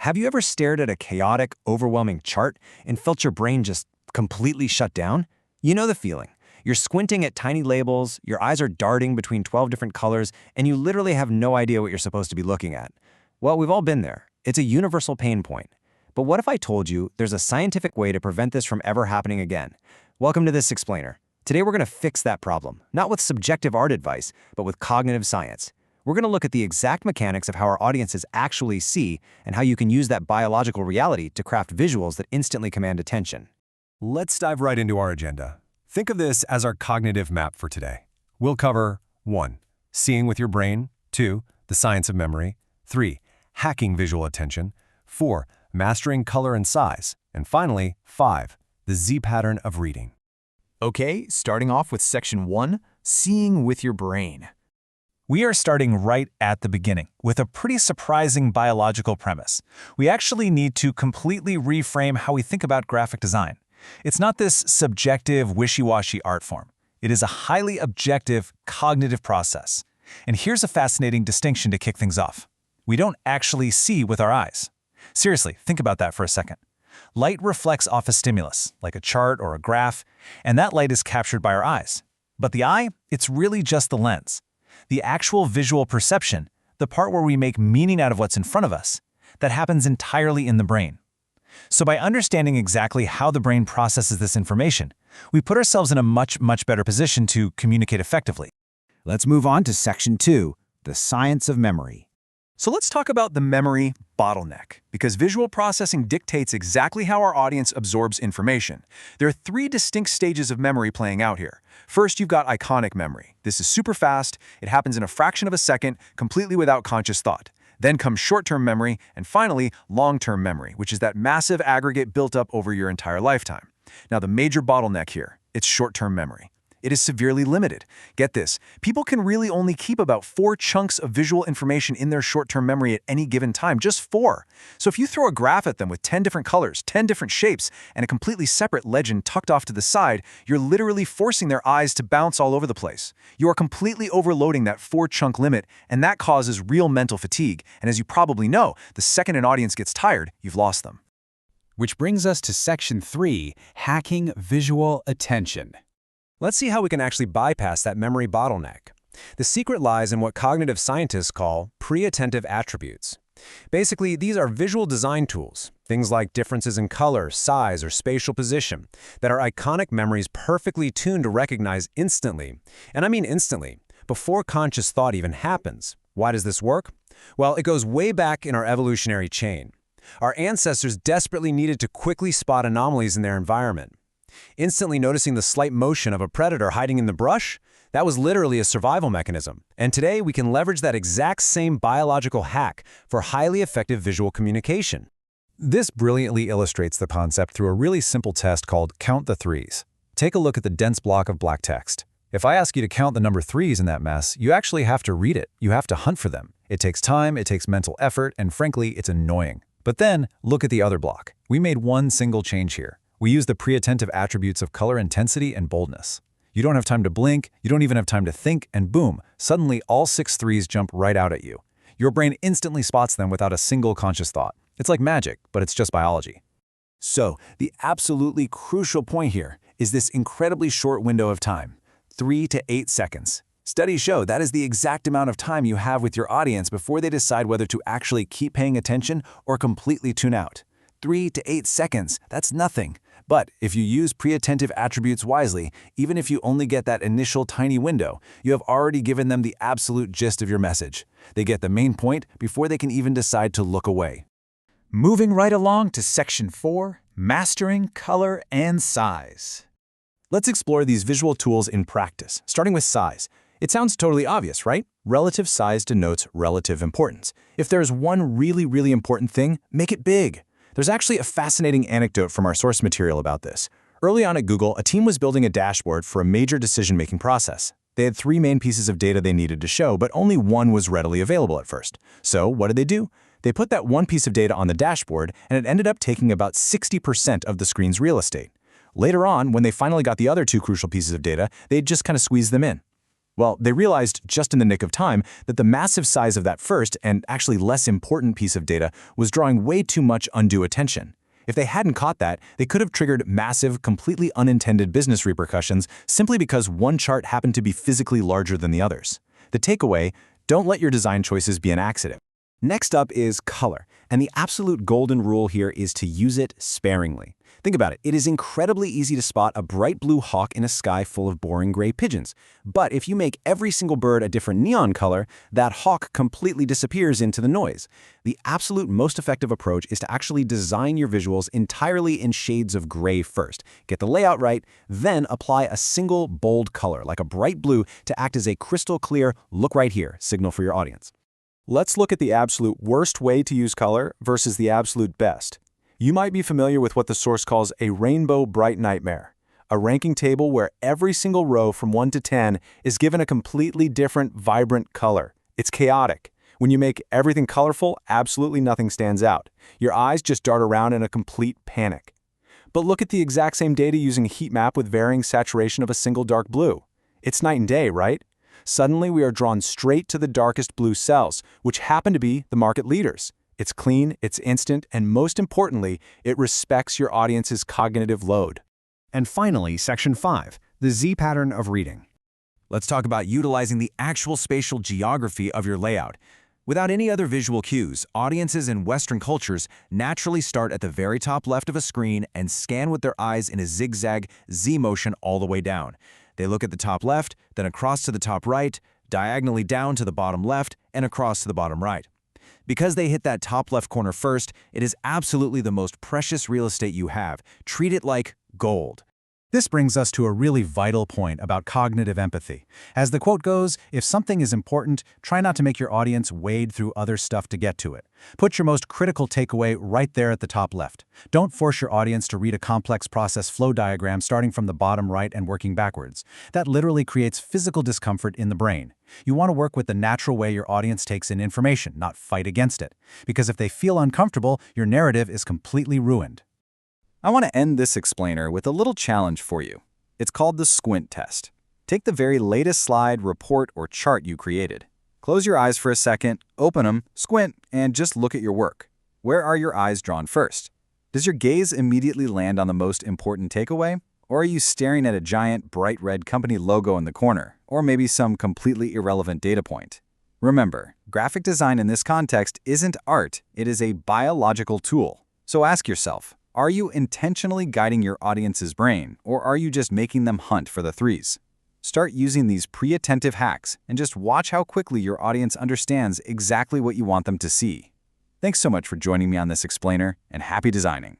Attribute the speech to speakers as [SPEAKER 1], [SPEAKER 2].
[SPEAKER 1] Have you ever stared at a chaotic, overwhelming chart and felt your brain just completely shut down? You know the feeling. You're squinting at tiny labels, your eyes are darting between 12 different colors, and you literally have no idea what you're supposed to be looking at. Well, we've all been there. It's a universal pain point. But what if I told you there's a scientific way to prevent this from ever happening again? Welcome to This Explainer. Today we're going to fix that problem, not with subjective art advice, but with cognitive science. We're going to look at the exact mechanics of how our audiences actually see and how you can use that biological reality to craft visuals that instantly command attention.
[SPEAKER 2] Let's dive right into our agenda. Think of this as our cognitive map for today. We'll cover 1. Seeing with your brain, 2. The science of memory, 3. Hacking visual attention, 4. Mastering color and size, and finally, 5. The Z pattern of reading.
[SPEAKER 3] Okay, starting off with section 1, seeing with your brain.
[SPEAKER 4] We are starting right at the beginning with a pretty surprising biological premise. We actually need to completely reframe how we think about graphic design. It's not this subjective, wishy-washy art form. It is a highly objective, cognitive process. And here's a fascinating distinction to kick things off. We don't actually see with our eyes. Seriously, think about that for a second. Light reflects off a stimulus, like a chart or a graph, and that light is captured by our eyes. But the eye, it's really just the lens. The actual visual perception, the part where we make meaning out of what's in front of us, that happens entirely in the brain. So by understanding exactly how the brain processes this information, we put ourselves in a much better position to communicate effectively.
[SPEAKER 1] Let's move on to section 2, the science of memory.
[SPEAKER 3] So let's talk about the memory bottleneck, because visual processing dictates exactly how our audience absorbs information. There are 3 distinct stages of memory playing out here. First, you've got iconic memory. This is super fast, it happens in a fraction of a second, completely without conscious thought. Then comes short-term memory, and finally, long-term memory, which is that massive aggregate built up over your entire lifetime. Now, the major bottleneck here, it's short-term memory. It is severely limited. Get this, people can really only keep about 4 chunks of visual information in their short-term memory at any given time, just 4. So if you throw a graph at them with 10 different colors, 10 different shapes, and a completely separate legend tucked off to the side, you're literally forcing their eyes to bounce all over the place. You are completely overloading that 4-chunk limit, and that causes real mental fatigue. And as you probably know, the second an audience gets tired, you've lost them.
[SPEAKER 5] Which brings us to section 3, hacking visual attention.
[SPEAKER 2] Let's see how we can actually bypass that memory bottleneck. The secret lies in what cognitive scientists call preattentive attributes. Basically, these are visual design tools, things like differences in color, size, or spatial position, that our iconic memories perfectly tuned to recognize instantly, and I mean instantly, before conscious thought even happens. Why does this work? Well, it goes way back in our evolutionary chain. Our ancestors desperately needed to quickly spot anomalies in their environment. Instantly noticing the slight motion of a predator hiding in the brush, that was literally a survival mechanism. And today we can leverage that exact same biological hack for highly effective visual communication.
[SPEAKER 4] This brilliantly illustrates the concept through a really simple test called Count the Threes. Take a look at the dense block of black text. If I ask you to count the number 3s in that mess, you actually have to read it. You have to hunt for them. It takes time, it takes mental effort, and frankly, it's annoying. But then, look at the other block. We made one single change here. We use the preattentive attributes of color intensity and boldness. You don't have time to blink, you don't even have time to think, and boom, suddenly all 6 threes jump right out at you. Your brain instantly spots them without a single conscious thought. It's like magic, but it's just biology.
[SPEAKER 1] So, the absolutely crucial point here is this incredibly short window of time, 3 to 8 seconds. Studies show that is the exact amount of time you have with your audience before they decide whether to actually keep paying attention or completely tune out. 3 to 8 seconds, that's nothing. But if you use preattentive attributes wisely, even if you only get that initial tiny window, you have already given them the absolute gist of your message. They get the main point before they can even decide to look away.
[SPEAKER 5] Moving right along to section 4, mastering color and size.
[SPEAKER 2] Let's explore these visual tools in practice, starting with size. It sounds totally obvious, right? Relative size denotes relative importance. If there's one really important thing, make it big. There's actually a fascinating anecdote from our source material about this. Early on at Google, a team was building a dashboard for a major decision-making process. They had 3 main pieces of data they needed to show, but only one was readily available at first. So what did they do? They put that one piece of data on the dashboard, and it ended up taking about 60% of the screen's real estate. Later on, when they finally got the other 2 crucial pieces of data, they'd just kind of squeezed them in. Well, they realized just in the nick of time that the massive size of that first and actually less important piece of data was drawing way too much undue attention. If they hadn't caught that, they could have triggered massive, completely unintended business repercussions simply because one chart happened to be physically larger than the others. The takeaway: don't let your design choices be an accident. Next up is color, and the absolute golden rule here is to use it sparingly. Think about it. It is incredibly easy to spot a bright blue hawk in a sky full of boring gray pigeons. But if you make every single bird a different neon color, that hawk completely disappears into the noise. The absolute most effective approach is to actually design your visuals entirely in shades of gray first. Get the layout right, then apply a single bold color, like a bright blue, to act as a crystal clear "look right here" signal for your audience. Let's look at the absolute worst way to use color versus the absolute best. You might be familiar with what the source calls a rainbow bright nightmare, a ranking table where every single row from 1 to 10 is given a completely different, vibrant color. It's chaotic. When you make everything colorful, absolutely nothing stands out. Your eyes just dart around in a complete panic. But look at the exact same data using a heat map with varying saturation of a single dark blue. It's night and day, right? Suddenly, we are drawn straight to the darkest blue cells, which happen to be the market leaders. It's clean, it's instant, and most importantly, it respects your audience's cognitive load.
[SPEAKER 1] And finally, Section 5, the Z pattern of reading. Let's talk about utilizing the actual spatial geography of your layout. Without any other visual cues, audiences in Western cultures naturally start at the very top left of a screen and scan with their eyes in a zigzag Z motion all the way down. They look at the top left, then across to the top right, diagonally down to the bottom left, and across to the bottom right. Because they hit that top left corner first, it is absolutely the most precious real estate you have. Treat it like gold.
[SPEAKER 4] This brings us to a really vital point about cognitive empathy. As the quote goes, if something is important, try not to make your audience wade through other stuff to get to it. Put your most critical takeaway right there at the top left. Don't force your audience to read a complex process flow diagram starting from the bottom right and working backwards. That literally creates physical discomfort in the brain. You want to work with the natural way your audience takes in information, not fight against it. Because if they feel uncomfortable, your narrative is completely ruined.
[SPEAKER 3] I want to end this explainer with a little challenge for you. It's called the squint test. Take the very latest slide, report, or chart you created. Close your eyes for a second, open them, squint, and just look at your work. Where are your eyes drawn first? Does your gaze immediately land on the most important takeaway? Or are you staring at a giant, bright red company logo in the corner, or maybe some completely irrelevant data point? Remember, graphic design in this context isn't art, it is a biological tool. So ask yourself, are you intentionally guiding your audience's brain, or are you just making them hunt for the threes? Start using these pre-attentive hacks and just watch how quickly your audience understands exactly what you want them to see. Thanks so much for joining me on this explainer, and happy designing!